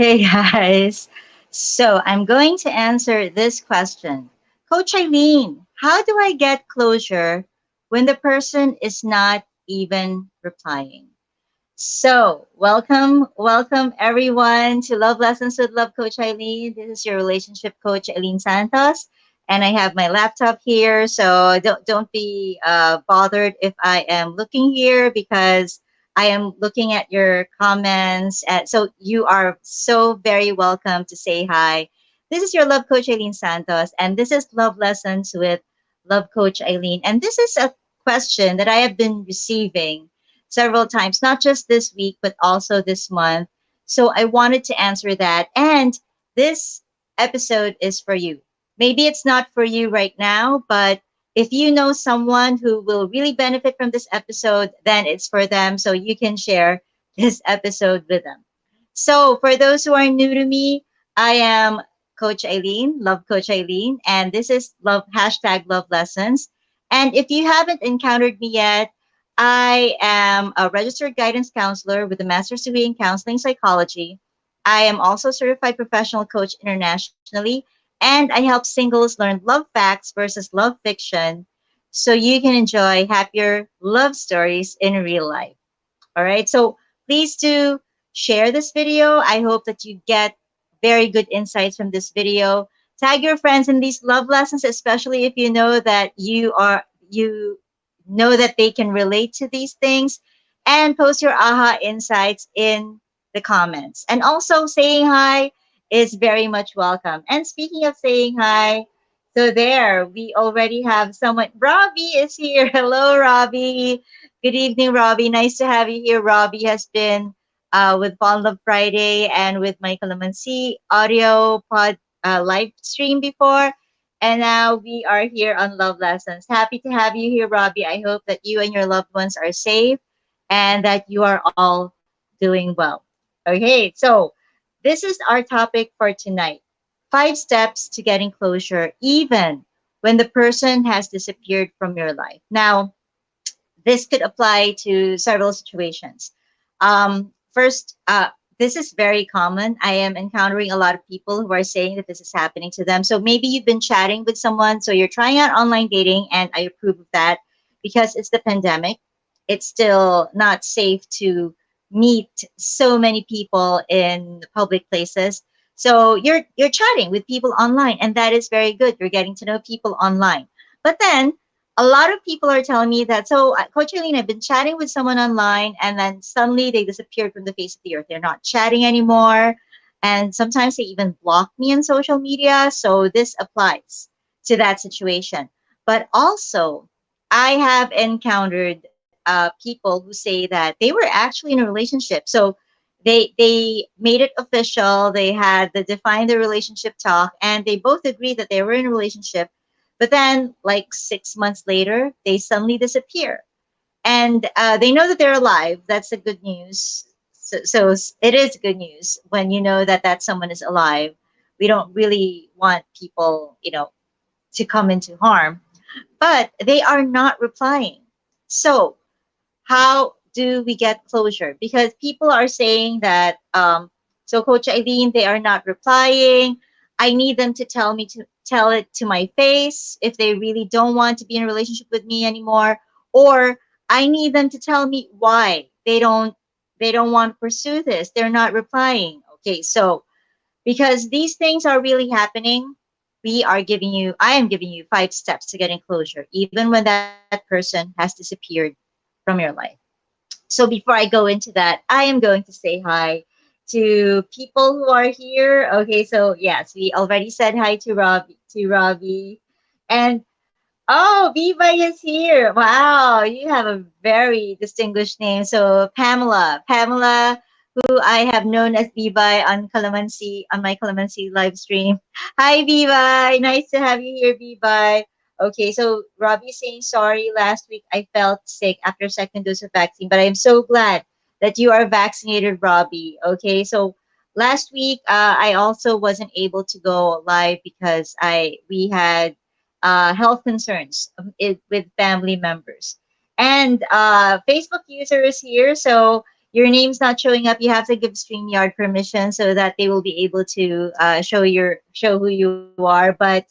Hey guys. So I'm going to answer this question. Coach Eileen, how do I get closure when the person is not even replying? So, welcome everyone to Love Lessons with Love Coach Eileen. This is your relationship coach Eileen Santos, and I have my laptop here. So don't be bothered if I am looking here because I am looking at your comments. So you are so very welcome to say hi. This is your Love Coach Eileen Santos, and this is Love Lessons with Love Coach Eileen. And this is a question that I have been receiving several times, not just this week, but also this month. So I wanted to answer that. And this episode is for you. Maybe it's not for you right now, but if you know someone who will really benefit from this episode, then it's for them. So you can share this episode with them. So for those who are new to me, I am Coach Eileen, Love Coach Eileen, and this is love hashtag Love Lessons. And if you haven't encountered me yet, I am a registered guidance counselor with a master's degree in counseling psychology. I am also a certified professional coach internationally, and I help singles learn love facts versus love fiction so you can enjoy happier love stories in real life. All right. So please do share this video. I hope that you get very good insights from this video. Tag your friends in these love lessons, especially if you know that they can relate to these things, and post your aha insights in the comments. And also saying hi is very much welcome. And speaking of saying hi, so there we already have someone. Robbie is here. Hello, Robbie. Good evening, Robbie. Nice to have you here. Robbie has been with Fall Love Friday and with my Calamansi audio pod live stream before. And now we are here on Love Lessons. Happy to have you here, Robbie. I hope that you and your loved ones are safe and that you are all doing well. Okay, so this is our topic for tonight. 5 steps to getting closure, even when the person has disappeared from your life. Now, this could apply to several situations. First, this is very common. I am encountering a lot of people who are saying that this is happening to them. So maybe you've been chatting with someone, so you're trying out online dating, and I approve of that because it's the pandemic. It's still not safe to meet so many people in public places. So you're chatting with people online, and that is very good. You're getting to know people online. But then a lot of people are telling me that, so Coach Eileen, I've been chatting with someone online and then suddenly they disappeared from the face of the earth. They're not chatting anymore. And sometimes they even block me on social media. So this applies to that situation. But also, I have encountered people who say that they were actually in a relationship. So they made it official. They had the define the relationship talk, and they both agreed that they were in a relationship, but then, like 6 months later, they suddenly disappear. And they know that they're alive. That's the good news. So it is good news when you know that that someone is alive. We don't really want people, to come into harm, but they are not replying. So how do we get closure? Because people are saying that, so Coach Eileen, they are not replying. I need them to tell it to my face if they really don't want to be in a relationship with me anymore, or I need them to tell me why they don't want to pursue this. They're not replying. Okay, so because these things are really happening, I am giving you 5 steps to getting closure, even when that person has disappeared from your life. So before I go into that, I am going to say hi to people who are here. Okay, so yes, we already said hi to Robbie. And oh, Viva is here. Wow, you have a very distinguished name. So Pamela, who I have known as Viva on my Calamansi live stream. Hi, Viva. Nice to have you here, Viva. Okay, so Robbie saying sorry. Last week I felt sick after second dose of vaccine, but I am so glad that you are vaccinated, Robbie. Okay, so last week I also wasn't able to go live because I we had health concerns with family members. And Facebook user is here. So your name's not showing up, you have to give StreamYard permission so that they will be able to show who you are. But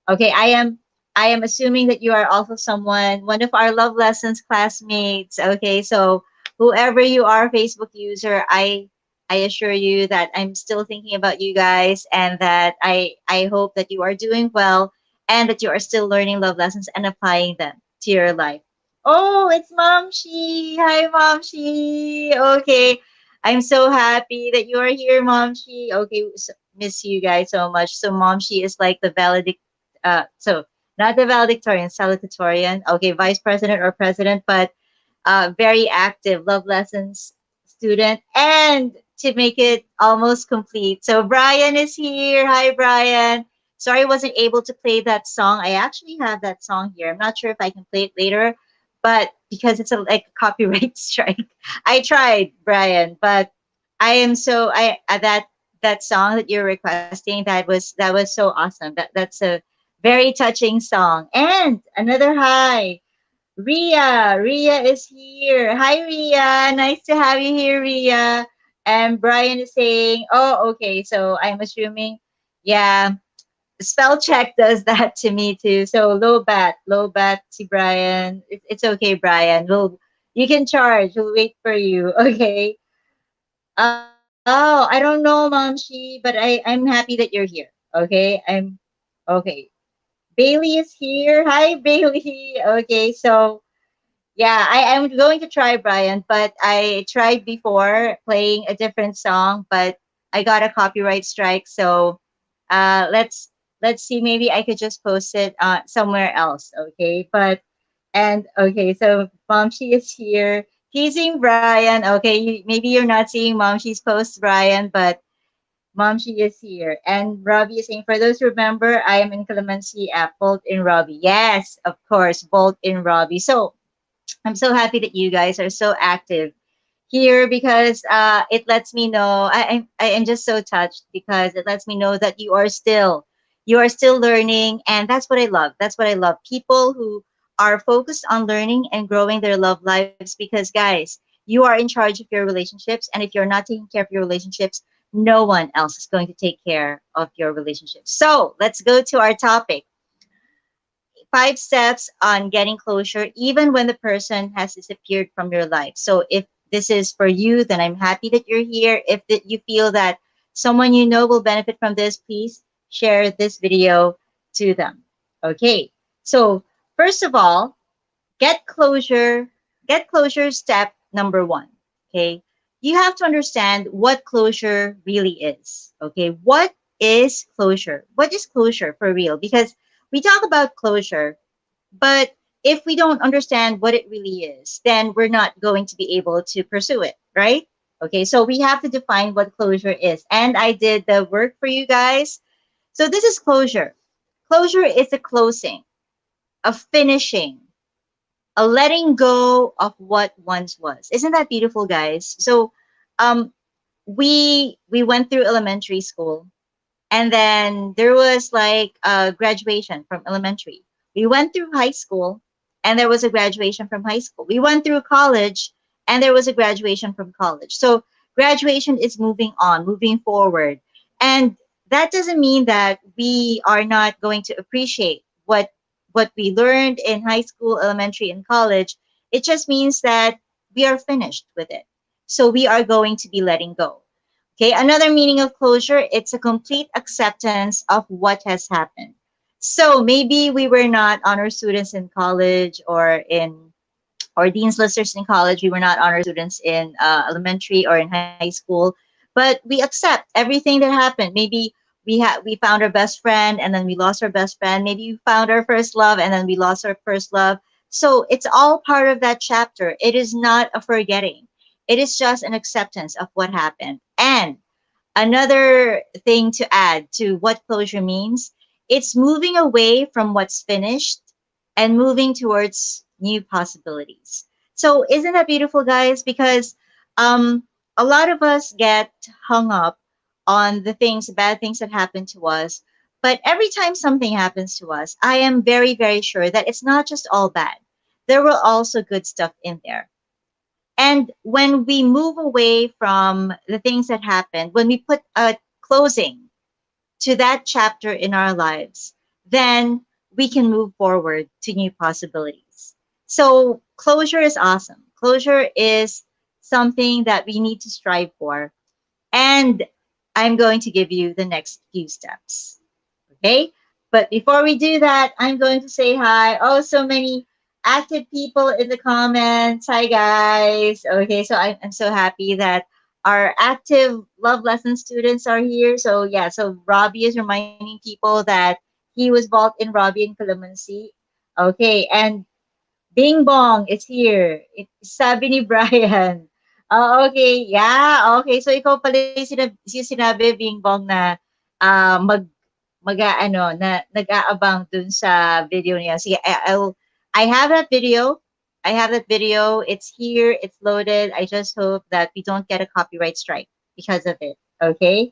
okay, I am assuming that you are also someone, one of our love lessons classmates. Okay, so whoever you are, Facebook user, I assure you that I'm still thinking about you guys, and that I hope that you are doing well, and that you are still learning love lessons and applying them to your life. Oh, it's Mom Shi. Hi, Mom Shi. Okay, I'm so happy that you are here, Mom Shi. Okay, so, miss you guys so much. So Mom Shi is like the so not the valedictorian, salutatorian. Okay, vice president or president, but very active love lessons student. And to make it almost complete, so Brian is here. Hi, Brian. Sorry, I wasn't able to play that song. I actually have that song here. I'm not sure if I can play it later, but because it's a like a copyright strike, I tried, Brian. But I am so I that song that you're requesting, that was so awesome. That's a very touching song. And another hi. Ria. Ria is here. Hi, Ria. Nice to have you here, Ria. And Brian is saying, oh, okay. So I'm assuming, yeah, spell check does that to me too. So low bat to Brian. It's okay, Brian. You can charge. We'll wait for you. Okay. Oh, I don't know, Momshi, but I'm happy that you're here. Okay. Okay. Bailey is here. Hi, Bailey. Okay. So, yeah, I'm going to try Brian, but I tried before playing a different song, but I got a copyright strike. So let's see. Maybe I could just post it somewhere else. Okay, and okay, so Momshi is here teasing Brian. Okay, maybe you're not seeing Momshi's post, Brian, but Momshi is here. And Robbie is saying, for those who remember, I am in Clemency at Bolt in Robbie. Yes, of course, Bolt in Robbie. So I'm so happy that you guys are so active here, because it lets me know I am just so touched, because it lets me know that you are still learning, and that's what I love. That's what I love. People who are focused on learning and growing their love lives, because guys, you are in charge of your relationships, and if you're not taking care of your relationships, no one else is going to take care of your relationships. So let's go to our topic: 5 steps on getting closure even when the person has disappeared from your life. So if this is for you, then I'm happy that you're here. If you feel that someone you know will benefit from this, please share this video to them. Okay. So first of all, get closure. Get closure step number one. Okay. You have to understand what closure really is. Okay. What is closure? What is closure for real? Because we talk about closure, but if we don't understand what it really is, then we're not going to be able to pursue it, right? Okay, so we have to define what closure is. And I did the work for you guys. So this is closure. Closure is a closing, a finishing, a letting go of what once was. Isn't that beautiful, guys? So um, we went through elementary school, and then there was like a graduation from elementary. We went through high school, and there was a graduation from high school. We went through college, and there was a graduation from college. So graduation is moving on, moving forward. And that doesn't mean that we are not going to appreciate what we learned in high school, elementary, and college. It just means that we are finished with it. So we are going to be letting go. Okay, another meaning of closure, it's a complete acceptance of what has happened. So maybe we were not honor students in college, or dean's listers in college. We were not honor students in elementary or in high school, but we accept everything that happened. Maybe we found our best friend, and then we lost our best friend. Maybe we found our first love, and then we lost our first love. So it's all part of that chapter. It is not a forgetting. It is just an acceptance of what happened. And another thing to add to what closure means, it's moving away from what's finished and moving towards new possibilities. So isn't that beautiful, guys? Because um, a lot of us get hung up on the things, bad things that happen to us. But every time something happens to us, I am very, very sure that it's not just all bad. There will also good stuff in there. And when we move away from the things that happened, when we put a closing to that chapter in our lives, then we can move forward to new possibilities. So, closure is awesome. Closure is something that we need to strive for. And I'm going to give you the next few steps. Okay? But before we do that, I'm going to say hi. Oh, so many active people in the comments. Hi, guys. Okay, so I'm so happy that our active love lesson students are here. So, yeah, so Robbie is reminding people that he was bought in Robbie and Calamansi. Okay, and Bing Bong is here. Sabi ni Brian. Oh, okay. Yeah, okay. So ikaw pala yung sinabi, Bing Bong, na mag-ano na nag-aabang dun sa video niya. Sige, I have that video. I have that video. It's here. It's loaded. I just hope that we don't get a copyright strike because of it. Okay?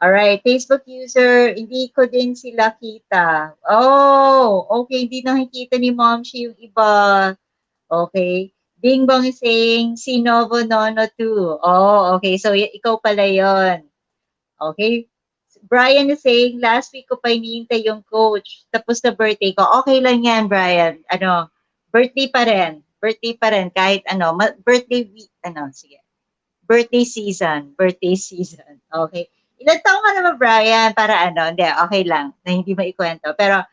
All right. Facebook user, hindi ko din sila kita. Oh, okay. Hindi nakikita ni Momshi yung iba. Okay. Bing Bong is saying, si Novo Nono too. Oh, okay. So, ikaw pala yon. Okay. Brian is saying, last week ko pa hinihintay yung coach. Tapos na birthday ko. Okay lang yan, Brian. Ano, birthday pa rin. Birthday pa rin. Kahit ano, birthday week. Ano, sige. Birthday season. Birthday season. Okay. Ilan taong ka naman, Brian? Para ano, hindi, okay lang. Na hindi maikwento. Pero,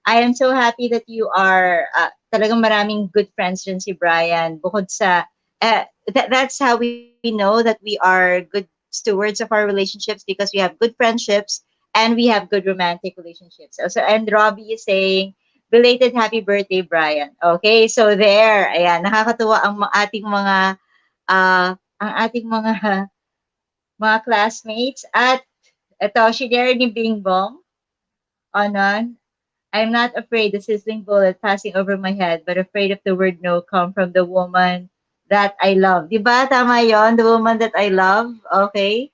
I am so happy that you are, talagang maraming good friends dyan si Brian. Bukod sa, that's how we know that we are good stewards of our relationships because we have good friendships and we have good romantic relationships. So and Robbie is saying, belated happy birthday, Brian. Okay, so there. Ayan, nakakatuwa ang ating mga classmates. At ito, shinare ni Bing Bong. Anon, I'm not afraid the sizzling bullet passing over my head, but afraid of the word no come from the woman that I love. Di ba? Tama yon, the woman that I love. Okay?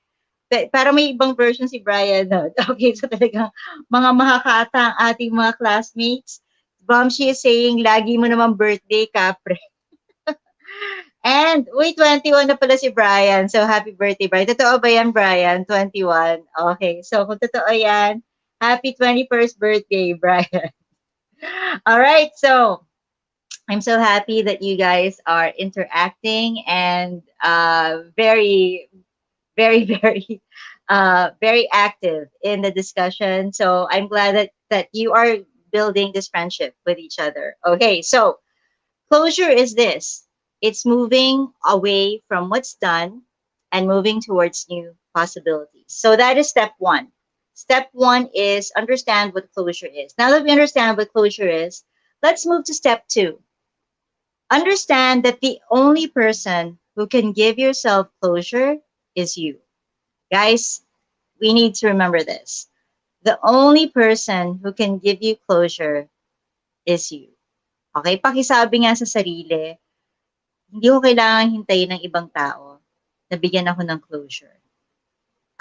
Para may ibang version si Brian. No? Okay, so talagang mga makakata ang ating mga classmates. Bomshi is saying, lagi mo naman birthday, kapre. And, uy, 21 na pala si Brian. So, happy birthday, Brian. Totoo ba yan, Brian? 21. Okay, so kung totoo yan, happy 21st birthday, Brian. All right, so I'm so happy that you guys are interacting and very, very, very active in the discussion. So I'm glad that you are building this friendship with each other. Okay, so closure is this: it's moving away from what's done and moving towards new possibilities. So that is step one. Step one is understand what closure is. Now that we understand what closure is, let's move to step two. Understand that the only person who can give yourself closure is you. Guys, we need to remember this. The only person who can give you closure is you. Okay? Pakisabi nga sa sarili, hindi ko kailangan hintayin ng ibang tao na bigyan ako ng closure.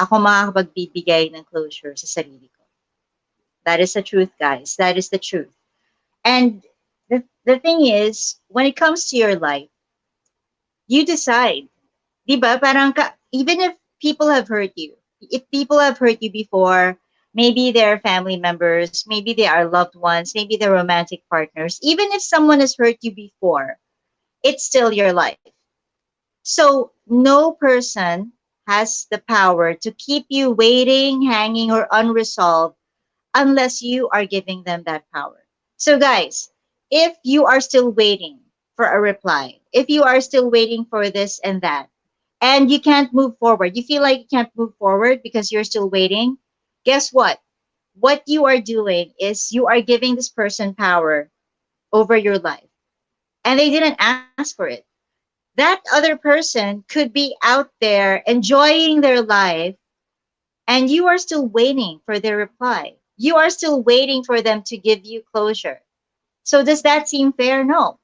Ako makakapagbibigay ng closure sa sarili ko. That is the truth, guys. That is the truth. And the thing is, when it comes to your life, you decide. Diba? Parang even if people have hurt you, if people have hurt you before, maybe they're family members, maybe they are loved ones, maybe they're romantic partners, even if someone has hurt you before, it's still your life. So no person has the power to keep you waiting, hanging, or unresolved unless you are giving them that power. So, guys, if you are still waiting for a reply, if you are still waiting for this and that, and you can't move forward, you feel like you can't move forward because you're still waiting, guess what? What you are doing is you are giving this person power over your life. And they didn't ask for it. That other person could be out there enjoying their life, and you are still waiting for their reply. You are still waiting for them to give you closure. So does that seem fair? No.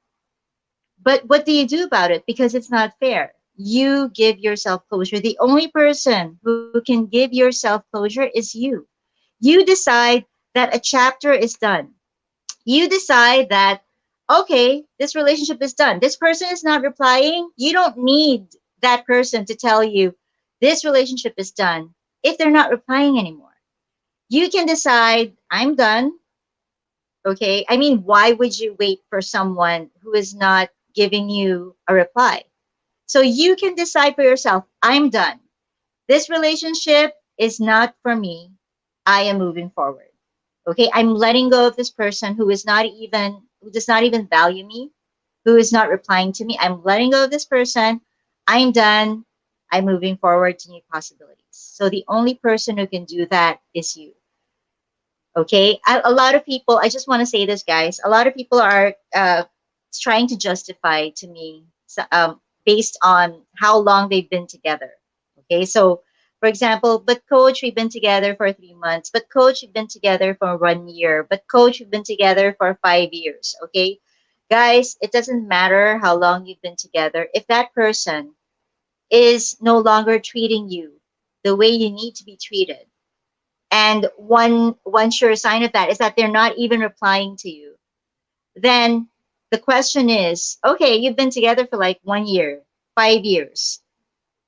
But what do you do about it? Because it's not fair. You give yourself closure. The only person who can give yourself closure is you. You decide that a chapter is done. You decide that Okay, this relationship is done. This person is not replying. You don't need that person to tell you this relationship is done if they're not replying anymore. You can decide, I'm done. Okay. I mean, why would you wait for someone who is not giving you a reply? So you can decide for yourself, I'm done. This relationship is not for me. I am moving forward. Okay. I'm letting go of this person who does not even value me, who is not replying to me. I'm letting go of this person. I'm done. I'm moving forward to new possibilities. So the only person who can do that is you. Okay. A lot of people, I just want to say this, guys. A lot of people are trying to justify to me based on how long they've been together. Okay. So, for example, but coach, we've been together for 3 months. But coach, we've been together for 1 year. But coach, we've been together for 5 years. Okay. Guys, it doesn't matter how long you've been together. If that person is no longer treating you the way you need to be treated, and one sure sign of that is that they're not even replying to you, then the question is, okay, you've been together for like 1 year, 5 years.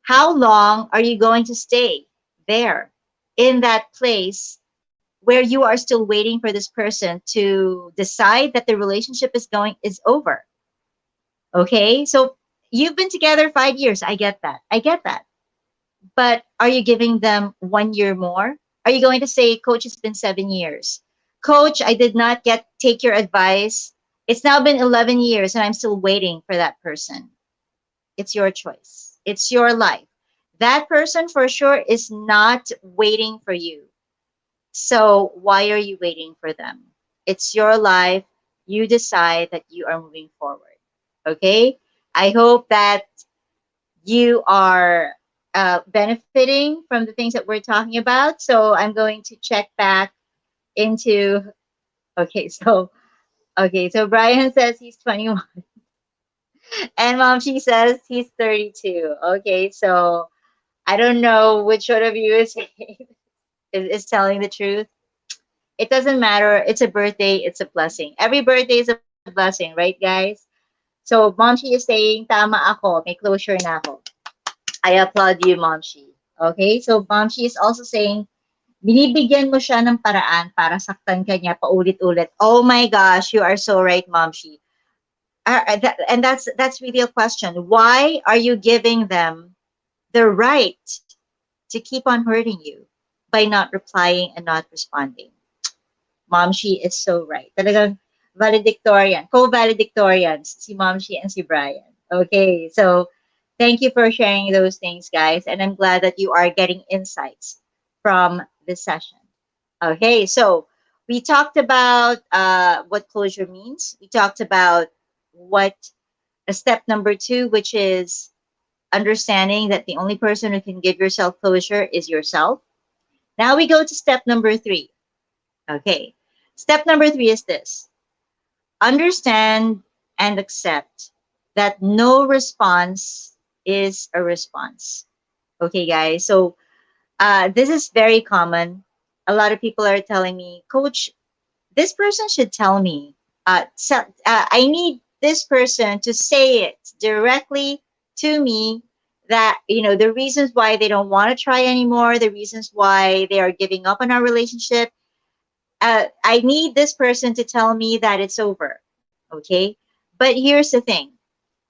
How long are you going to stay there in that place where you are still waiting for this person to decide that the relationship is over? Okay, so you've been together 5 years. I get that. I get that. But are you giving them 1 year more? Are you going to say, Coach, it's been 7 years? Coach, I did not get take your advice. It's now been 11 years and I'm still waiting for that person. It's your choice. It's your life. That person for sure is not waiting for you. So why are you waiting for them? It's your life. You decide that you are moving forward. Okay? I hope that you are benefiting from the things that we're talking about. So I'm going to check back into. Okay, so Brian says he's 21, and Mom she says he's 32. Okay, so I don't know which one of you is telling the truth. It doesn't matter. It's a birthday. It's a blessing. Every birthday is a blessing, right, guys? So Mom she is saying tama ako. May closure na ako. I applaud you, Momshi. Okay? So, Momshi is also saying, binibigyan mo siya ng paraan para saktan ka niya paulit-ulit. Oh my gosh, you are so right, Momshi. And that's really a question. Why are you giving them the right to keep on hurting you by not replying and not responding? Momshi is so right. Talagang valedictorian, co-valedictorians, si Momshi and si Brian. Okay, so thank you for sharing those things, guys. And I'm glad that you are getting insights from this session. Okay, so we talked about what closure means. We talked about what a step number two, which is understanding that the only person who can give yourself closure is yourself. Now we go to step number three. Okay, step number three is this: understand and accept that no response is a response. Okay, guys. So this is very common. A lot of people are telling me, Coach, this person should tell me. I need this person to say it directly to me that, the reasons why they don't want to try anymore, the reasons why they are giving up on our relationship. I need this person to tell me that it's over. Okay. But here's the thing: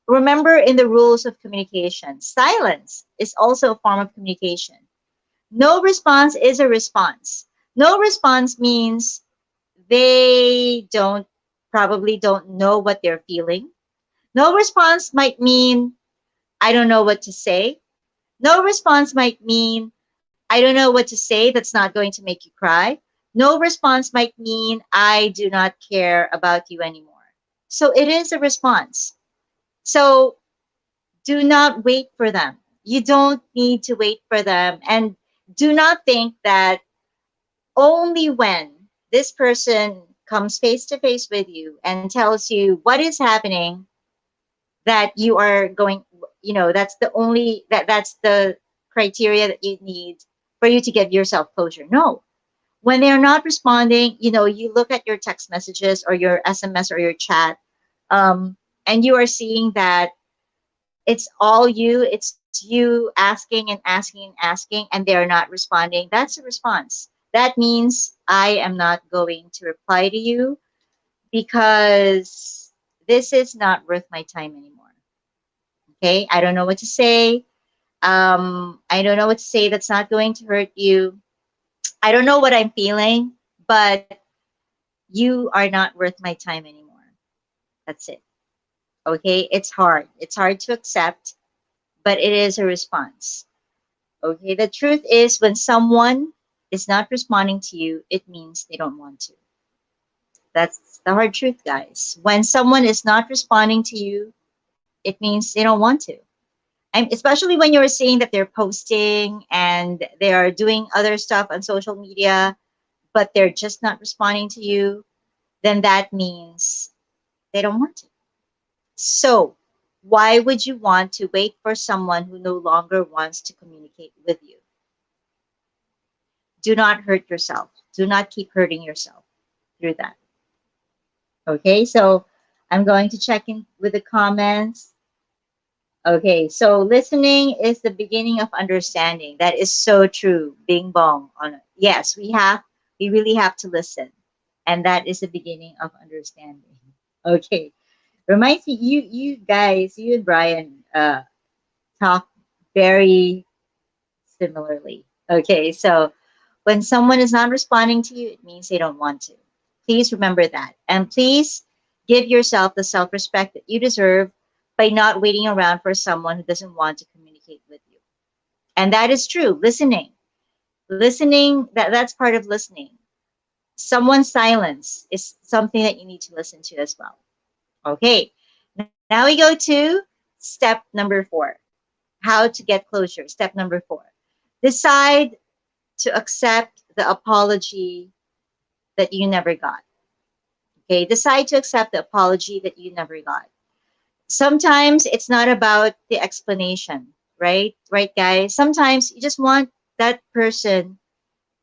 remember, in the rules of communication, silence is also a form of communication. No response is a response. No response means they probably don't know what they're feeling. No response might mean I don't know what to say. No response might mean I don't know what to say that's not going to make you cry. No response might mean I do not care about you anymore. So it is a response. So do not wait for them. You don't need to wait for them. And do not think that only when this person comes face to face with you and tells you what is happening, that you are going, that's the only, that's the criteria that you need for you to give yourself closure. No. When they are not responding, you look at your text messages or your SMS or your chat. and you are seeing that it's all you, it's you asking and asking and asking, and they're not responding, that's a response. That means I am not going to reply to you because this is not worth my time anymore. Okay, I don't know what to say. I don't know what to say that's not going to hurt you. I don't know what I'm feeling, but you are not worth my time anymore. That's it. Okay, it's hard. It's hard to accept, but it is a response. Okay, the truth is when someone is not responding to you, it means they don't want to. That's the hard truth, guys. When someone is not responding to you, it means they don't want to. Especially when you're seeing that they're posting and they are doing other stuff on social media, but they're just not responding to you, then that means they don't want to. So, why would you want to wait for someone who no longer wants to communicate with you? Do not hurt yourself. Do not keep hurting yourself through that. Okay, so I'm going to check in with the comments. Okay, so listening is the beginning of understanding. That is so true. Bing bong. On yes, we really have to listen, and that is the beginning of understanding. Okay, reminds me, you guys, you and Brian, talk very similarly. Okay, so when someone is not responding to you, it means they don't want to. Please remember that. And please give yourself the self respect that you deserve by not waiting around for someone who doesn't want to communicate with you. And that is true. Listening. Listening, that's part of listening. Someone's silence is something that you need to listen to as well. Okay. Now we go to step number 4. How to get closure. Step number 4. Decide to accept the apology that you never got. Okay, decide to accept the apology that you never got. Sometimes it's not about the explanation, right? Right, guys? Sometimes you just want that person,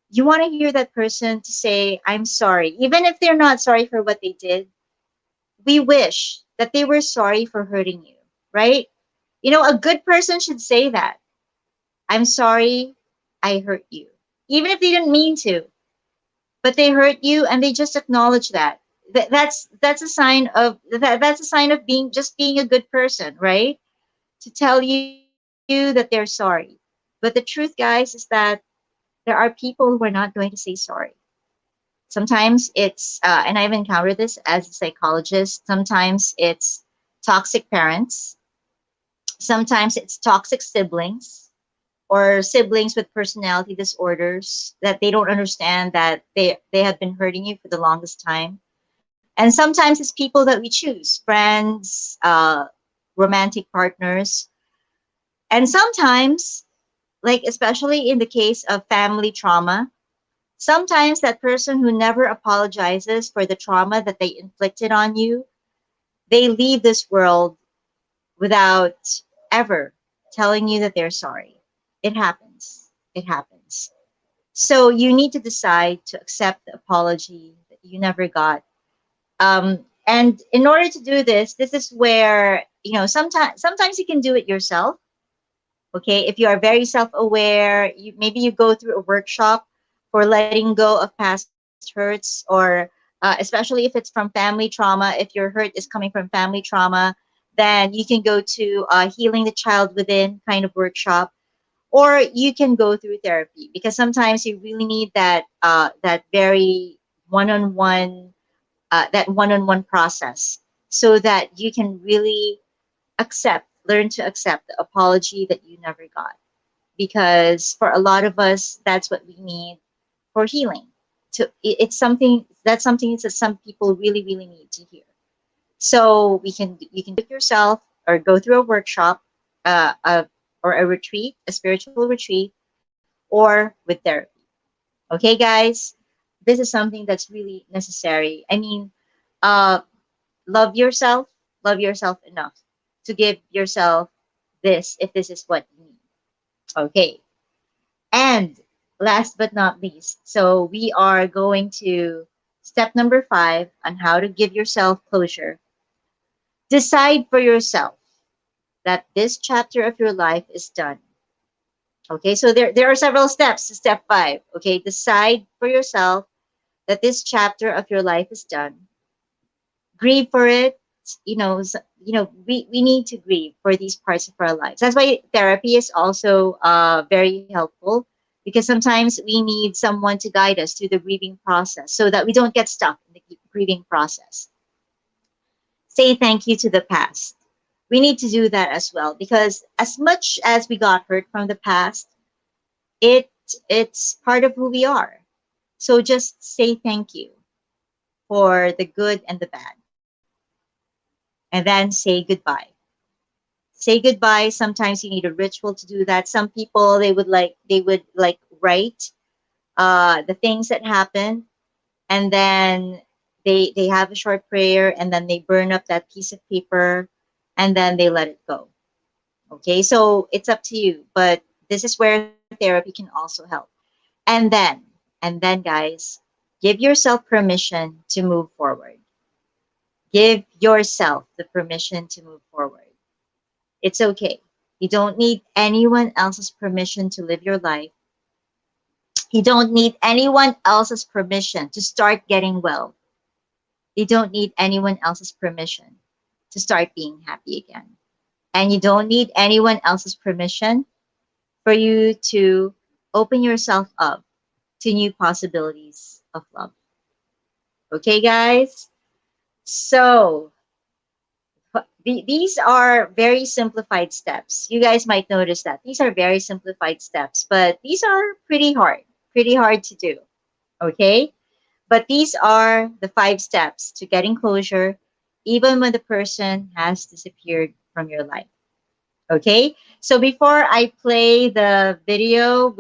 you want to hear that person to say, I'm sorry. Even if they're not sorry for what they did, we wish that they were sorry for hurting you, right? You know, a good person should say that. I'm sorry I hurt you. Even if they didn't mean to, but they hurt you and they just acknowledge that. That's a sign of that's a sign of being a good person, right? To tell you that they're sorry. But the truth, guys, is that there are people who are not going to say sorry. Sometimes it's and I've encountered this as a psychologist. Sometimes it's toxic parents. Sometimes it's toxic siblings or siblings with personality disorders that they don't understand that they have been hurting you for the longest time. And sometimes it's people that we choose, friends, romantic partners. And sometimes, like especially in the case of family trauma, sometimes that person who never apologizes for the trauma that they inflicted on you, they leave this world without ever telling you that they're sorry. It happens. It happens. So you need to decide to accept the apology that you never got. And in order to do this, this is where, you know, sometimes you can do it yourself. Okay, if you are very self-aware, maybe you go through a workshop for letting go of past hurts, or especially if it's from family trauma. If your hurt is coming from family trauma, then you can go to healing the child within kind of workshop, or you can go through therapy because sometimes you really need that very one-on-one that one-on-one process so that you can really learn to accept the apology that you never got. Because for a lot of us, that's what we need for healing. It's something that some people really, really need to hear. So you can do it yourself or go through a workshop, uh, a, or a retreat, a spiritual retreat, or with therapy. Okay, guys, this is something that's really necessary. I mean, uh, love yourself, love yourself enough to give yourself this if this is what you need. Okay. And last but not least, so we are going to step number 5 on how to give yourself closure. Decide for yourself that this chapter of your life is done. Okay, so there are several steps. Step 5. Okay, decide for yourself that this chapter of your life is done. Grieve for it. We need to grieve for these parts of our lives. That's why therapy is also very helpful, because sometimes we need someone to guide us through the grieving process so that we don't get stuck in the grieving process. Say thank you to the past. We need to do that as well, because as much as we got hurt from the past, it it's part of who we are. So just say thank you for the good and the bad, and then say goodbye. Say goodbye. Sometimes you need a ritual to do that. Some people, they would like write the things that happened, and then they have a short prayer, and then they burn up that piece of paper, and then they let it go. Okay, so it's up to you, but this is where therapy can also help. And then, guys, give yourself permission to move forward. Give yourself the permission to move forward. It's okay. You don't need anyone else's permission to live your life. You don't need anyone else's permission to start getting well. You don't need anyone else's permission to start being happy again. And you don't need anyone else's permission for you to open yourself up to new possibilities of love. Okay, guys? So, these are very simplified steps. You guys might notice that these are very simplified steps, but these are pretty hard to do. Okay? But these are the 5 steps to getting closure, even when the person has disappeared from your life. Okay? So before I play the video,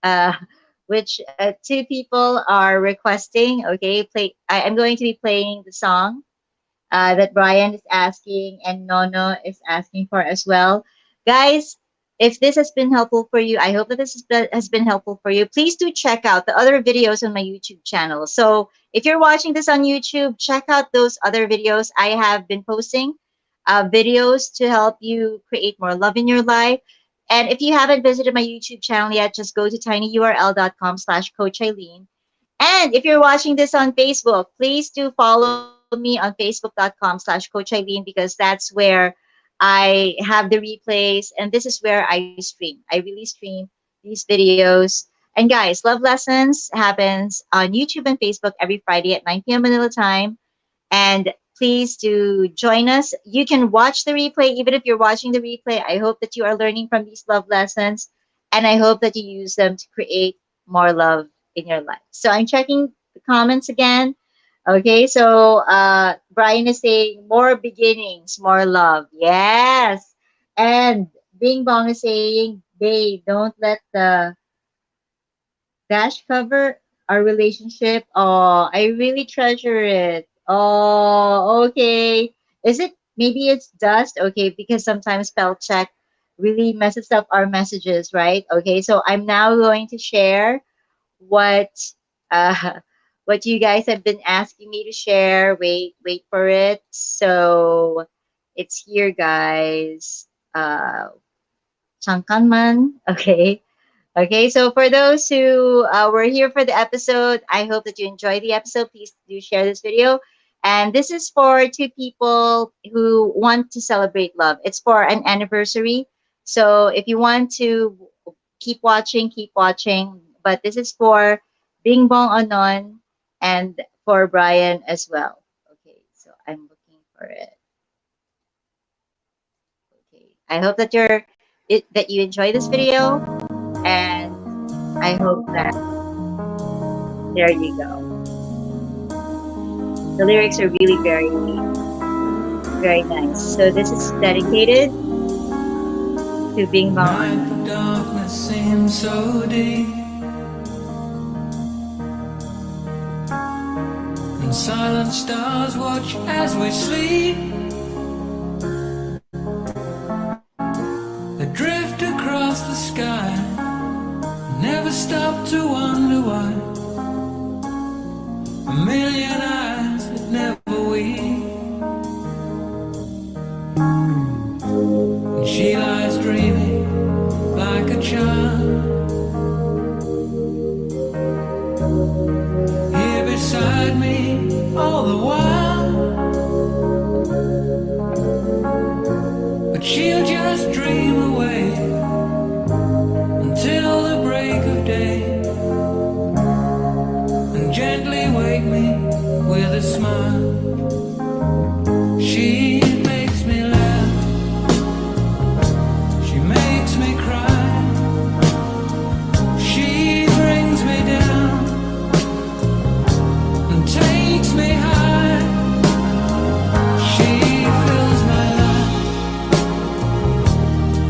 uh, which 2 people are requesting, okay, I'm going to be playing the song that Brian is asking and Nono is asking for as well. Guys, if this has been helpful for you, I hope that this has been helpful for you. Please do check out the other videos on my YouTube channel. So if you're watching this on YouTube, check out those other videos. I have been posting videos to help you create more love in your life. And if you haven't visited my YouTube channel yet, just go to tinyurl.com/Coach Aileen. And if you're watching this on Facebook, please do follow me on facebook.com/Coach Aileen, because that's where I have the replays, and this is where I stream. I really stream these videos. And guys, Love Lessons happens on YouTube and Facebook every Friday at 9 p.m. Manila time. And please do join us. You can watch the replay, even if you're watching the replay. I hope that you are learning from these love lessons, and I hope that you use them to create more love in your life. So I'm checking the comments again. Okay, so Brian is saying more beginnings, more love. Yes. And Bing Bong is saying, they don't let the dash cover our relationship. Oh, I really treasure it. Oh, okay. Is it, maybe it's dust? Okay, because sometimes spell check really messes up our messages, right? Okay, so I'm now going to share what uh what you guys have been asking me to share. Wait for it. So it's here, guys. Changkanman. Okay. Okay, so for those who were here for the episode, I hope that you enjoyed the episode. Please do share this video. And this is for 2 people who want to celebrate love. It's for an anniversary. So if you want to keep watching, keep watching. But this is for Bing Bong Anon and for Brian as well. Okay, so I'm looking for it. Okay, I hope that that you enjoy this video, and I hope that there you go. The lyrics are really very nice. So this is dedicated to Bing Bong Anon. The darkness seems so deep, and silent stars watch as we sleep. They drift across the sky, never stop to wonder why. A million eyes that never weep. the while, but she'll just dream away until the break of day, and gently wake me with a smile. She makes me laugh, she makes me cry, she brings me down and takes me high. She fills my life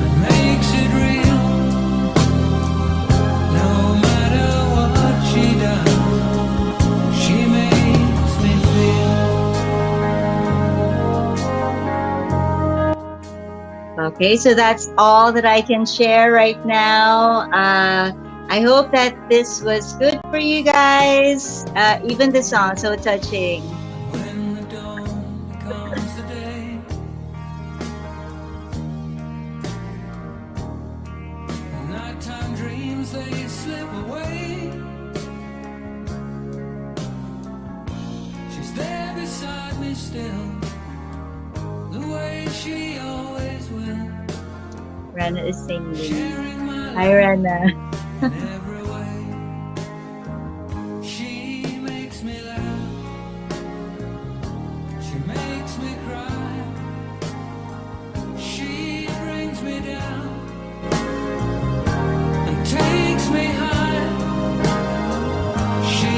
and makes it real. No matter what she does, she makes me feel. Okay, so that's all that I can share right now. I hope that this was good for you guys. Even the song, so touching. When the dawn becomes the day, nighttime dreams they slip away. She's there beside me still, the way she always will, Rana is singing. sharing my Hi, life Rana. in every way. She makes me laugh, she makes me cry, she brings me down and takes me high. She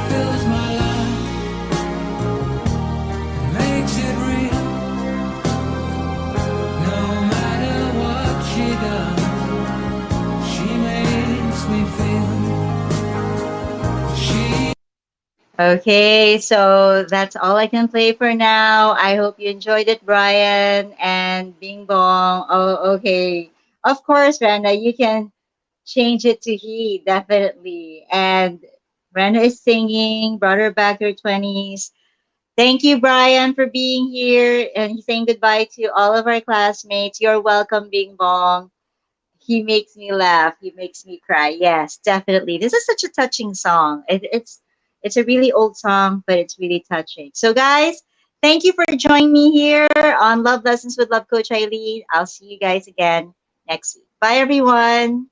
fills my life and makes it real. No matter what she does, she makes me feel. She Okay, so that's all I can play for now. I hope you enjoyed it, Brian and Bing Bong. Oh, okay. Of course, Rana, you can change it to he, definitely. And Rana is singing, brought her back to her 20s. Thank you, Brian, for being here. And he's saying goodbye to all of our classmates. You're welcome, Bing Bong. He makes me laugh. He makes me cry. Yes, definitely. This is such a touching song. It's a really old song, but it's really touching. So, guys, thank you for joining me here on Love Lessons with Love Coach Eileen. I'll see you guys again next week. Bye, everyone.